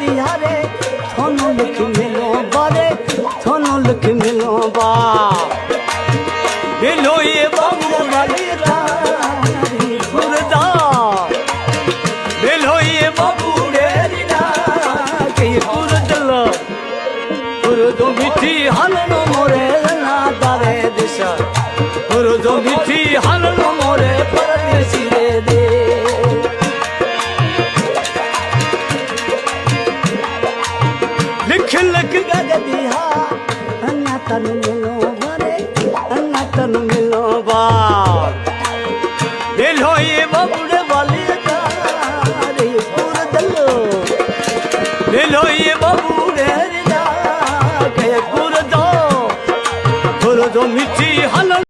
दिया रे थोनो लिख मिलो बारे थोनो लिख मिलो बा मिलो ये बाबू वाली रानी गुरदा मिलो ये बाबू डेरी के गुरदल गुरदो मिठी हलनो मोरे ना दारे दिशा गुरदो मिठी हलनो मोरे परदेसी रे दे लिख लिख गग दिया अन्ना तन मिलो बारे अन्ना तन मिलो बा मिलो ये बाबूड़े वाली रे गुरदल मिलो ये बाबूड़े के गुरदो गुरदो मिठी हल